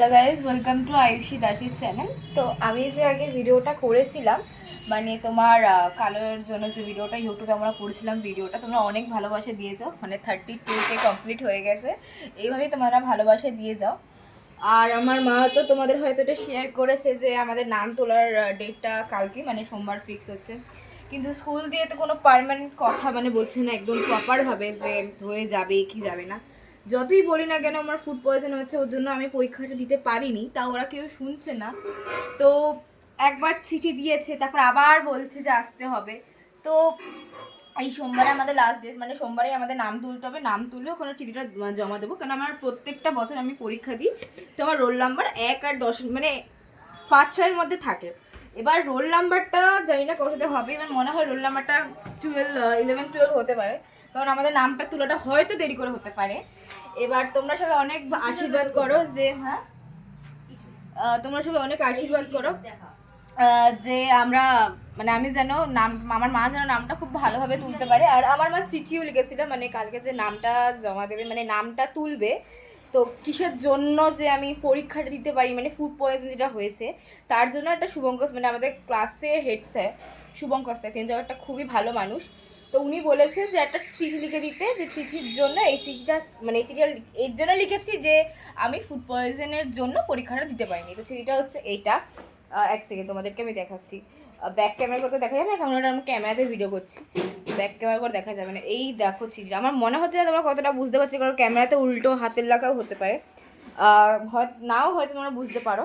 Hello guys, welcome to Ayushi দাসির চ্যানেল। তো আমি যে আগে ভিডিওটা করেছিলাম, মানে তোমার কালোর জন্য যে ভিডিওটা ইউটিউবে আমরা করেছিলাম, ভিডিওটা তোমরা অনেক ভালোবাসা দিয়েছো, মানে 32K কমপ্লিট হয়ে গেছে। এইভাবেই তোমরা ভালোবাসা দিয়ে যাও। আর আমার মা তো তোমাদের হয়তো এটা শেয়ার করেছে যে আমাদের নাম তোলার ডেটটা কালকে, মানে সোমবার ফিক্স হচ্ছে। কিন্তু স্কুল দিয়ে তো কোনো পার্মানেন্ট কথা মানে বলছে না একদম প্রপারভাবে যে হয়ে যাবে কি যাবে না। যতই বলি না কেন আমার ফুড পয়জন হচ্ছে, ওর জন্য আমি পরীক্ষাটা দিতে পারিনি, তা ওরা কেউ শুনছে না। তো একবার চিঠি দিয়েছে, তারপর আবার বলছে যে আসতে হবে। তো এই সোমবারে আমাদের লাস্ট ডেট, মানে সোমবারে আমাদের নাম তুলতে হবে। নাম তুলে ওখানে চিঠিটা জমা দেবো, কারণ আমার প্রত্যেকটা বছর আমি পরীক্ষা দিই। তো আমার রোল নাম্বার 1 আর 10 মানে 5-6-এর মধ্যে থাকে। এবার রোল নাম্বারটা জানি না কততে হবে, এবার মনে হয় রোল নাম্বারটা 11-12 হতে পারে, কারণ আমাদের নামটা তোলাটা হয়তো দেরি করে হতে পারে। এবার তোমরা সবাই অনেক আশীর্বাদ করো যে হ্যাঁ, তোমরা সবাই অনেক আশীর্বাদ করো যে আমরা, মানে আমি যেন নাম, আমার মা যেন নামটা খুব ভালোভাবে তুলতে পারে। আর আমার মা চিঠিও লিখেছিল, মানে কালকে যে নামটা জমা দেবে, মানে নামটা তুলবে, তো কিসের জন্য যে আমি পরীক্ষাটা দিতে পারি, মানে ফুড পয়জন যেটা হয়েছে তার জন্য একটা শুভঙ্কর, মানে আমাদের ক্লাসের হেড স্যার শুভঙ্কর স্যার, কিন্তু একটা খুবই ভালো মানুষ। তো উনি বলেছে যে একটা চিঠি লিখে দিতে, যে চিঠির জন্য এই চিঠিটা, মানে এই চিঠিটা এর জন্য লিখেছি যে আমি ফুড পয়জনের জন্য পরীক্ষাটা দিতে পারিনি। তো চিঠিটা হচ্ছে এইটা। এক সেকেন্ড তোমাদেরকে আমি দেখাচ্ছি। ব্যাক ক্যামেরা করতে দেখা যাবে না, কারণ ওটা আমি ক্যামেরাতে ভিডিও করছি, ব্যাক ক্যামেরা করে দেখা যাবে না। এই দেখো চিঠিটা, আমার মনে হচ্ছে না তোমরা কতটা বুঝতে পারছো, কারণ ক্যামেরাতে উল্টো হাতের লেখাও হতে পারে, নাও হয়তো তোমরা বুঝতে পারো।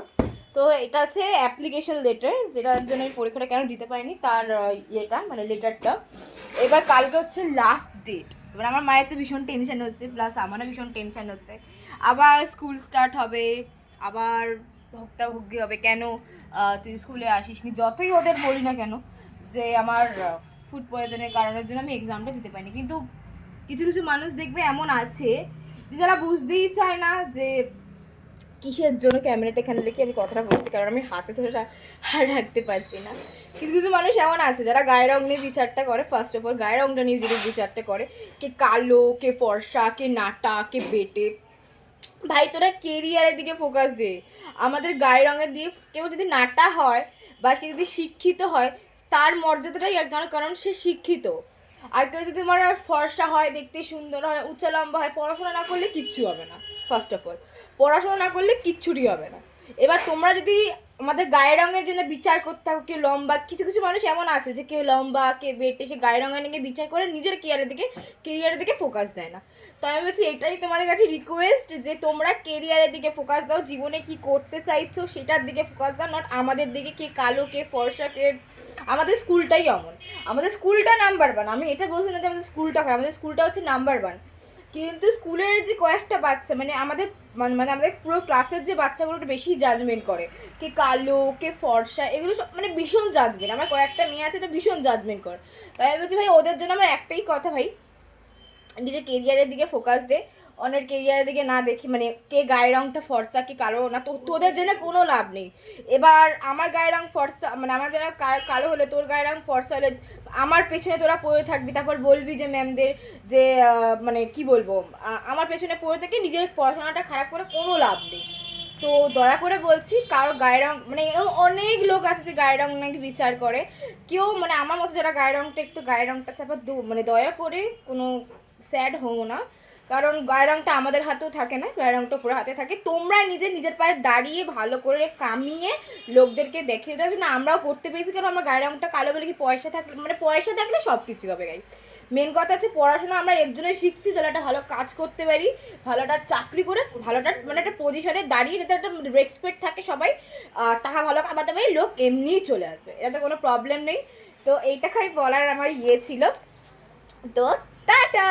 তো এটা হচ্ছে অ্যাপ্লিকেশন লেটার, যেটার জন্য আমি পরীক্ষাটা কেন দিতে পারিনি তার ইয়েটা, মানে লেটারটা। এবার কালকে হচ্ছে লাস্ট ডেট। এবার আমার মায়ের তো ভীষণ টেনশন হচ্ছে, প্লাস আমারও ভীষণ টেনশন হচ্ছে। আবার স্কুল স্টার্ট হবে, আবার ভুক্তাভুগি হবে, কেন তুই স্কুলে আসিসনি, যতই ওদের বলি না কেন যে আমার ফুড পয়জনের কারণের জন্য আমি এক্সামটা দিতে পারিনি। কিন্তু কিছু কিছু মানুষ দেখবে এমন আছে যে যারা বুঝতেই চায় না যে কিসের জন্য ক্যামেরাটা এখানে রেখে আমি কথাটা বলছি, কারণ আমি হাতে ধরে আর রাখতে পারছি না। কিছু কিছু মানুষ এমন আছে যারা গায়ের রং নিয়ে বিচারটা করে। ফার্স্ট অফ অল গায়ের রংটা নিয়ে যদি বিচারটা করে, কে কালো, কে ফর্সা, কে নাটা, কে বেটে, ভাই তোরা কেরিয়ারের দিকে ফোকাস দে। আমাদের গায়ের রঙের দিয়ে কেউ যদি নাটা হয় বা কেউ যদি শিক্ষিত হয়, তার মর্যাদাটাই এক, কারণ সে শিক্ষিত। আর কেউ যদি তোমার ফর্সা হয়, দেখতে সুন্দর হয়, উচ্চা লম্বা হয়, পড়াশোনা না করলে কিচ্ছু হবে না। ফার্স্ট অফ অল পড়াশোনা না করলে কিচ্ছুটি হবে না। এবার তোমরা যদি আমাদের গায়ের রঙের জন্য বিচার করতে থাকো, কেউ লম্বা, কিছু কিছু মানুষ এমন আছে যে কেউ লম্বা, কে বেটে, সে গায়ের রঙের নিয়ে বিচার করে নিজের কেরিয়ারের দিকে ফোকাস দেয় না। তো আমি বলছি এটাই তোমাদের কাছে রিকোয়েস্ট যে তোমরা কেরিয়ারের দিকে ফোকাস দাও, জীবনে কি করতে চাইছো সেটার দিকে ফোকাস দাও, নট আমাদের দিকে কে কালো, কে ফর্সা, কে। আমাদের স্কুলটাই অমন, আমাদের স্কুলটা নাম্বার 1। আমি এটা বলছি না যে আমাদের স্কুলটা খারাপ, আমাদের স্কুলটা হচ্ছে নাম্বার 1। কিন্তু স্কুলের যে কয়েকটা বাচ্চা, মানে আমাদের মানে আমাদের পুরো ক্লাসের যে বাচ্চাগুলো একটু বেশি জাজমেন্ট করে, কে কালো, কে ফর্সা, এগুলো সব মানে ভীষণ জাজমেন্ট। আমার কয়েকটা মেয়ে আছে এটা ভীষণ জাজমেন্ট করে। তাই আমি বলছি ভাই ওদের জন্য আমার একটাই কথা, ভাই নিজের কেরিয়ারের দিকে ফোকাস দে, অন্যের কেরিয়ারের দিকে না দেখি, মানে কে গায়ের রঙটা ফর্সা কি কালো না, তো তোদের জেনে কোনো লাভ নেই। এবার আমার গায়ের রঙ ফর্সা, মানে আমার যেন কালো হলে, তোর গায়ের রঙ ফর্সা হলে আমার পেছনে তোরা পড়ে থাকবি, তারপর বলবি যে ম্যামদের যে মানে কি বলবো, আমার পেছনে পড়ে থেকে নিজের পড়াশোনাটা খারাপ করে কোনো লাভ নেই। তো দয়া করে বলছি, কারো গায়ের রঙ, মানে এরকম অনেক লোক আছে যে গায়ের রঙ নাকি বিচার করে, কেউ মানে আমার মতো যারা গায়ের রঙটা একটু গায়ের রঙটা চাপা মানে দয়া করে কোনো স্যাড হও না, কারণ গায়ের রঙটা আমাদের হাতেও থাকে না, গায়ের রঙটা পুরো হাতে থাকে। তোমরা নিজের পায়ে দাঁড়িয়ে ভালো করে কামিয়ে লোকদেরকে দেখিয়ে দেওয়ার জন্য আমরাও করতে পেরেছি, কারণ আমরা গায়ের রঙটা কালো বলে কি পয়সা থাকলে, মানে পয়সা থাকলে সব কিছু হবে গাই। মেন কথা আছে পড়াশোনা আমরা এর জন্য শিখছি যাতে একটা ভালো কাজ করতে পারি, ভালো একটা চাকরি করে, ভালোটা মানে একটা পজিশনে দাঁড়িয়ে যাতে একটা রেসপেক্ট থাকে সবাই, টাকা ভালো কামাতে পারি, লোক এমনিই চলে আসবে, এটাতে কোনো প্রবলেম নেই। তো এইটা খাই বলার আমার ইয়ে ছিল। তো টাটা।